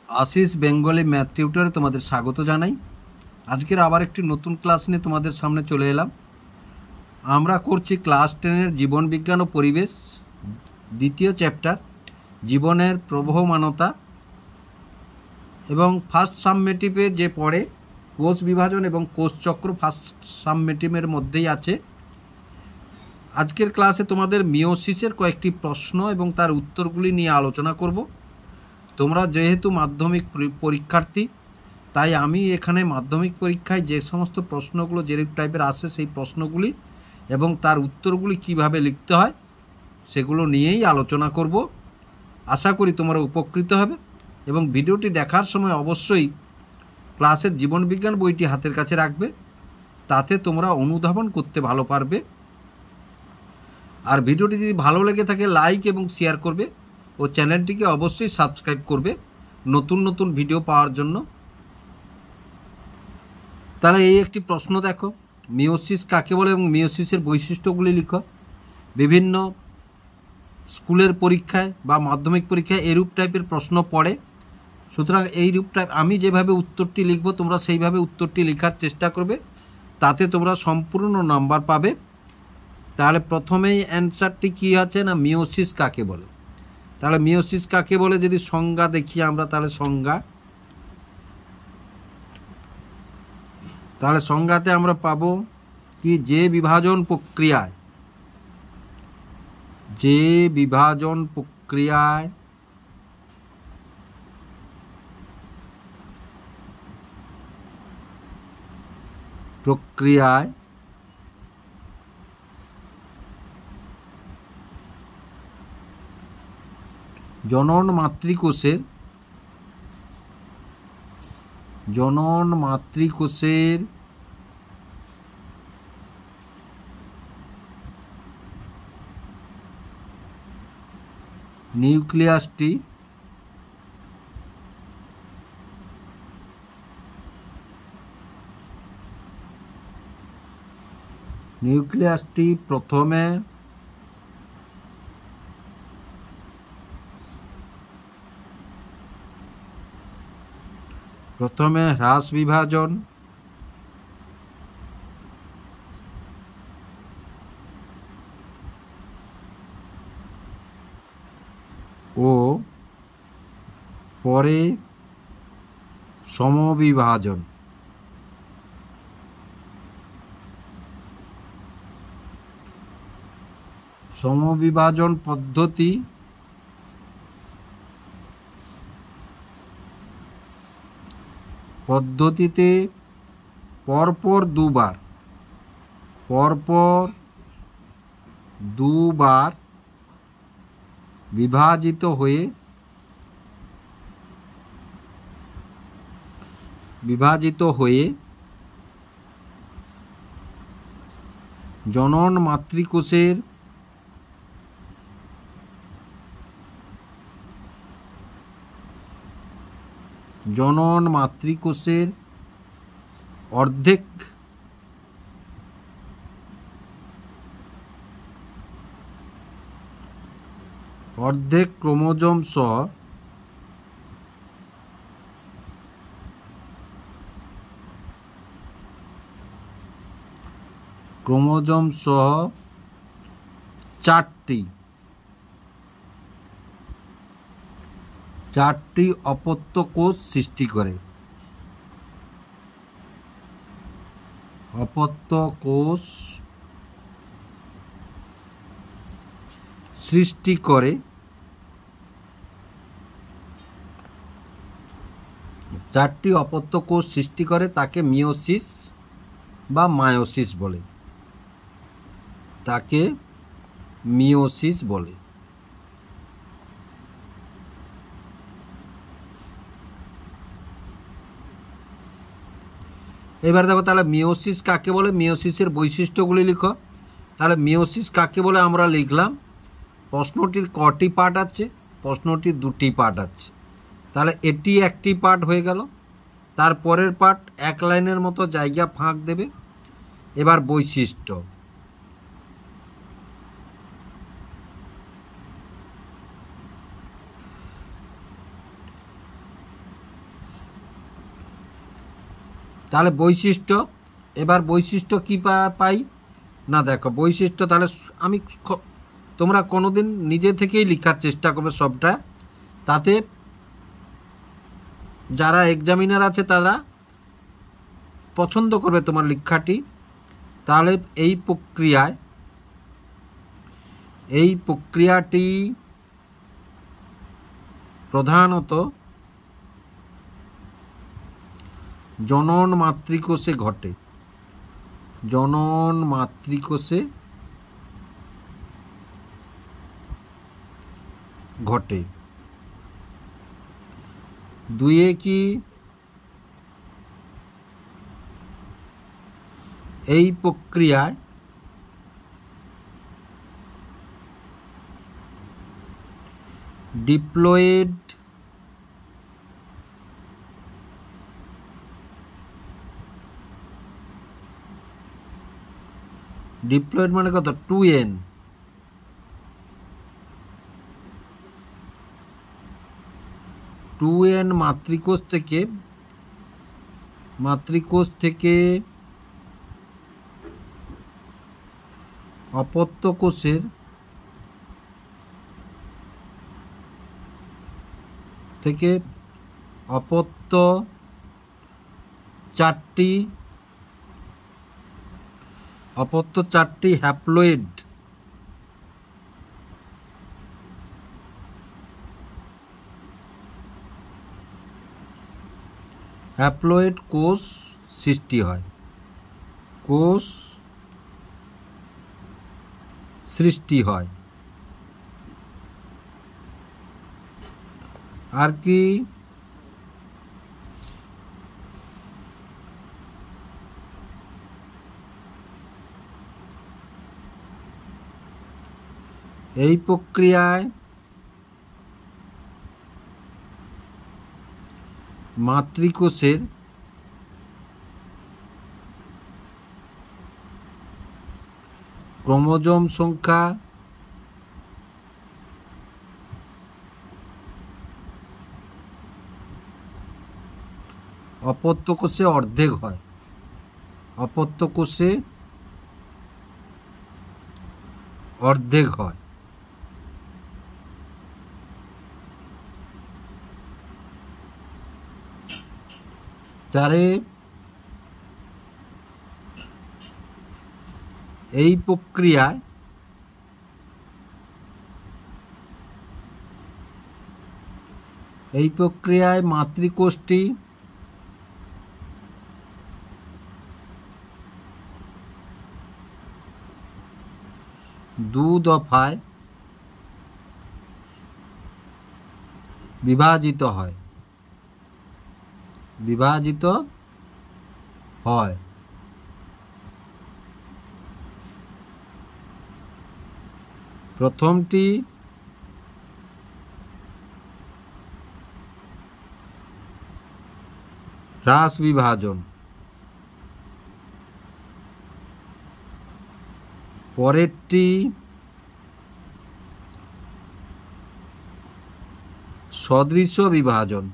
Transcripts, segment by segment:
आशीष Bengali math টিউটরে তোমাদের স্বাগত জানাই। আজকের আবার একটি নতুন ক্লাস নিয়ে তোমাদের সামনে চলে এলাম। আমরা করছি ক্লাস 10 এর জীবন বিজ্ঞান ও পরিবেশ দ্বিতীয় চ্যাপ্টার জীবনের প্রবহমানতা এবং ফার্স্ট সাবমেটিভে যে পড়ে কোষ বিভাজন এবং কোষ চক্র ফার্স্ট সাবমেটিভের মধ্যেই আছে। আজকের ক্লাসে তোমাদের মিওসিসের কয়েকটি প্রশ্ন এবং তার উত্তরগুলি নিয়ে আলোচনা করব। তোমরা যেহেতু মাধ্যমিক পরীক্ষার্থী তাই আমি এখানে মাধ্যমিক পরীক্ষায় যে সমস্ত প্রশ্নগুলো যে টাইপের আসে সেই প্রশ্নগুলি এবং তার উত্তরগুলি কিভাবে লিখতে হয় সেগুলো নিয়েই আলোচনা করব। আশা করি তোমরা উপকৃত হবে এবং ভিডিওটি দেখার সময় অবশ্যই ক্লাসের জীবনবিজ্ঞান বইটি হাতের কাছে রাখবে, তাতে তোমরা অনুধাবন করতে ভালো পারবে। আর ভিডিওটি যদি ভালো লেগে থাকে লাইক এবং শেয়ার করবে ও চ্যানেলটিকে অবশ্যই সাবস্ক্রাইব করবে নতুন নতুন ভিডিও পাওয়ার জন্য। তাহলে এই একটি প্রশ্ন দেখো, মিওসিস কাকে বলে এবং মিওসিসের বৈশিষ্ট্যগুলি লিখো। বিভিন্ন স্কুলের পরীক্ষায় বা মাধ্যমিক পরীক্ষায় এরূপ টাইপের প্রশ্ন পড়ে, সুতরাং এইরূপ টাইপ আমি যেভাবে উত্তরটি লিখব তোমরা সেইভাবে উত্তরটি লেখার চেষ্টা করবে, তাতে তোমরা সম্পূর্ণ নাম্বার পাবে। তাহলে প্রথমেই অ্যান্সারটি কী আছে না, মিওসিস কাকে বলে। তাহলে মিওসিস কাকে বলে যদি সংজ্ঞা দেখি আমরা, তাহলে সংজ্ঞাতে আমরা পাবো কি, যে বিভাজন প্রক্রিয়ায় জনন মাতৃকোষের নিউক্লিয়াসটি প্রথমে হ্রাস বিভাজন ও পরে সমবিভাজন। সমবিভাজন পদ্ধতিতে পরপর দুবার বিভাজিত হয়ে জনন মাতৃকোষের অর্ধেক ক্রোমোজোম সহ চারটি অপত্য কোষ সৃষ্টি করে। চারটি অপত্য কোষ সৃষ্টি করে তাকে মিওসিস বা মায়োসিস বলে। এবার দেখো, তাহলে মিওসিস কাকে বলে, মিওসিসের বৈশিষ্ট্যগুলি লিখো। তাহলে মিওসিস কাকে বলে আমরা লিখলাম। প্রশ্নটির কটি পার্ট আছে? প্রশ্নটির দুটি পার্ট আছে। তাহলে এটি একটি পার্ট হয়ে গেল। তারপরের পার্ট এক লাইনের মতো জায়গা ফাঁক দেবে। এবার বৈশিষ্ট্য, তাহলে বৈশিষ্ট্য, এবার বৈশিষ্ট্য কি পাই না, দেখো বৈশিষ্ট্য তাহলে আমি তোমরা কোনোদিন নিজে থেকেই লেখার চেষ্টা করবে সবটা, তাতে যারা এক্সামিনার আছে তারা পছন্দ করবে তোমার লেখাটি। তাহলে এই প্রক্রিয়াটি প্রধানত জনন মাতৃকোষে ঘটে। জনন মাতৃকোষে ঘটে। দুয়ে কি এই প্রক্রিয়ায় ডিপ্লয়েড মানে কত 2n, মাতৃকোষ থেকে অপত্য কোষের অপত্য চারটি হ্যাপ্লয়েড কোষ সৃষ্টি হয়। আর কি এই প্রক্রিয়ায় মাতৃকোষের ক্রোমোজোম সংখ্যা অপত্য কোষে অর্ধেক হয়। চারে এই প্রক্রিয়ায় মাতৃকোষটি দু দফায় বিভাজিত হয়। প্রথমটি হ্রাস বিভাজন, পরেরটি সদৃশ্য বিভাজন।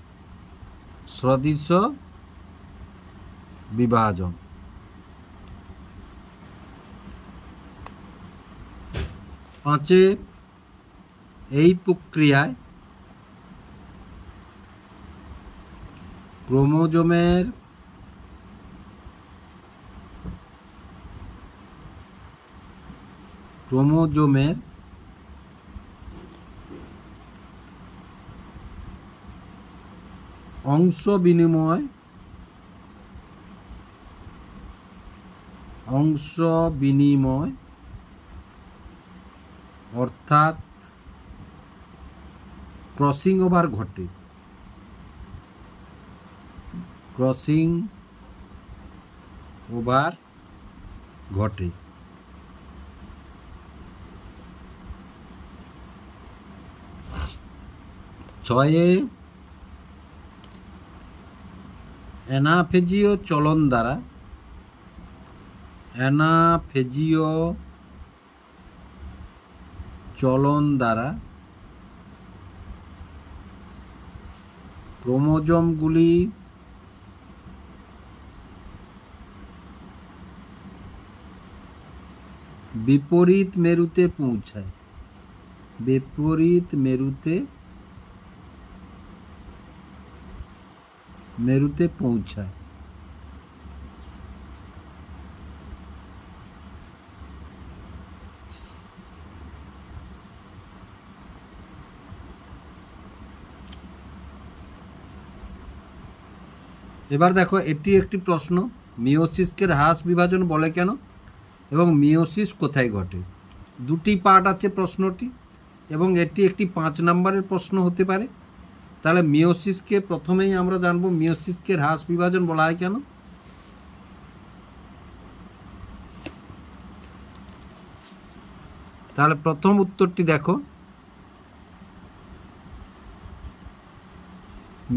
পাঁচে এই প্রক্রিয়ায় ক্রোমোজোমের অংশ বিনিময় অর্থাৎ ক্রসিং ওভার ঘটে। ছয়ে অ্যানাফেজীয় চলন দ্বারা ক্রোমোজোমগুলি বিপরীত মেরুতে পৌঁছায়। বিপরীত মেরুতে পৌঁছায়। এবার দেখো, এটি একটি প্রশ্ন, মিওসিসকে হ্রাস বিভাজন বলে কেন এবং মিওসিস কোথায় ঘটে। দুটি পার্ট আছে প্রশ্নটি এবং এটি একটি 5 নম্বরের প্রশ্ন হতে পারে। তাহলে মিওসিসকে প্রথমেই আমরা জানবো, মিওসিসকে হ্রাস বিভাজন বলা হয় কেন। তাহলে প্রথম উত্তরটি দেখো,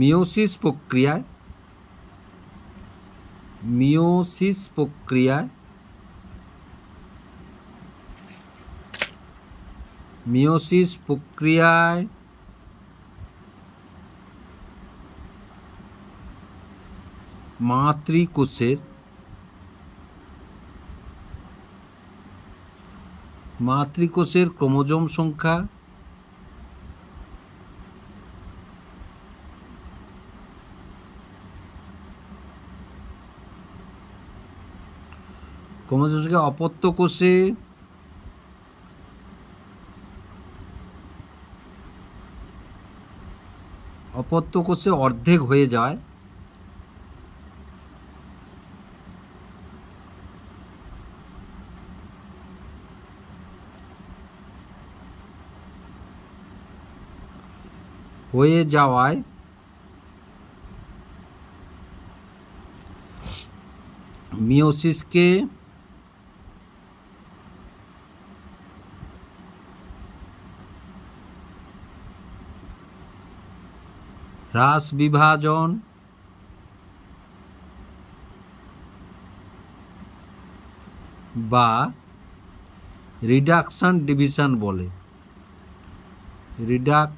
মিওসিস প্রক্রিয়ায় মাতৃকোষের ক্রোমোজোম সংখ্যা অপত্য কোষে অর্ধেক হয়ে যায়। মিওসিসকে হ্রাস বিভাজন বা রিডাকশন ডিভিশন বলে। রিডাকশন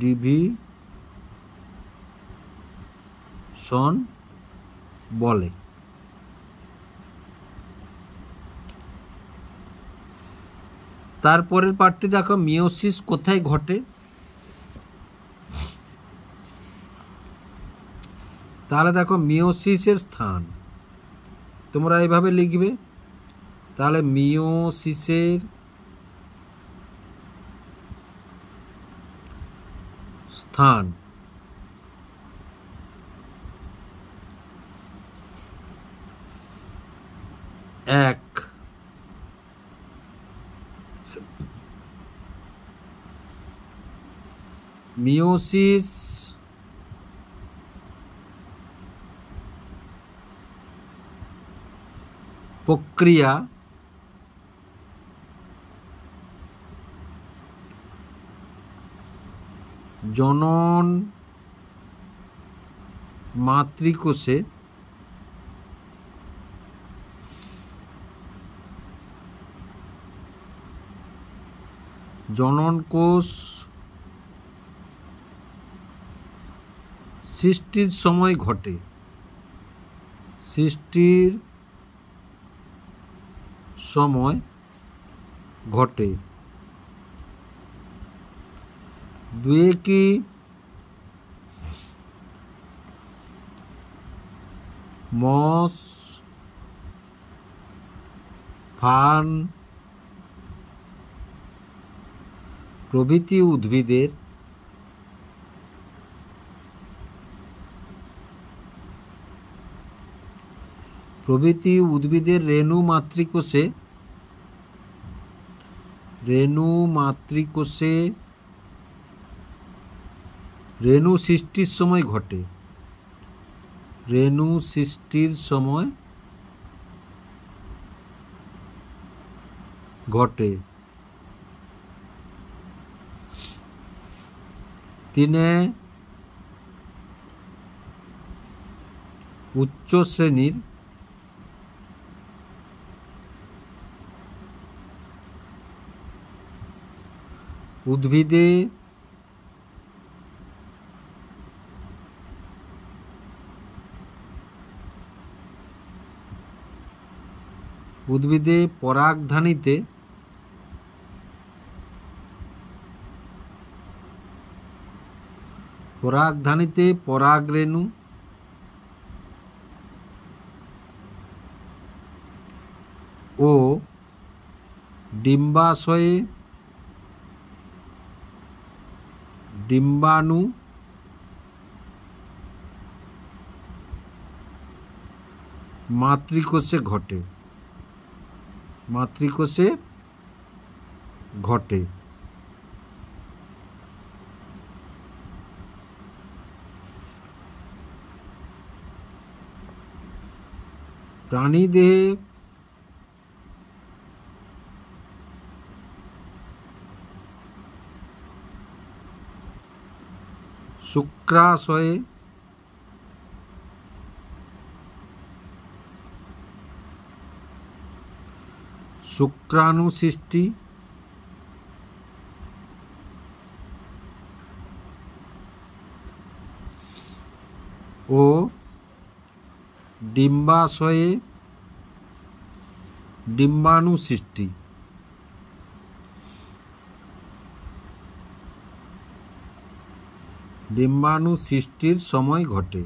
ডিভিশন বলে। তারপরের পার্টটি দেখো, মিওসিস কোথায় ঘটে। তাহলে দেখো, মিওসিসের স্থান তোমরা এইভাবে লিখবে। তাহলে মিওসিসের স্থান এক, মিওসিস প্রক্রিয়া জনন মাতৃকোষে জনন কোষ সৃষ্টির সময় ঘটে। দুয়ে কি মস, ফার্ন প্রভৃতি উদ্ভিদের রেণু মাতৃকোষে রেণু সৃষ্টির সময় ঘটে। তিনে উচ্চ শ্রেণীর উদ্ভিদে উদ্ভিদে পরাগধানীতে পরাগরেণু ও ডিম্বাশয়ে ডিম্বাণু মাতৃকোষে ঘটে। প্রাণীদেহে শুক্রাশয়ে শুক্রাণু সৃষ্টি ও ডিম্বাশয়ে ডিম্বাণু সৃষ্টি। ডিম্বাণু সৃষ্টির সময় ঘটে।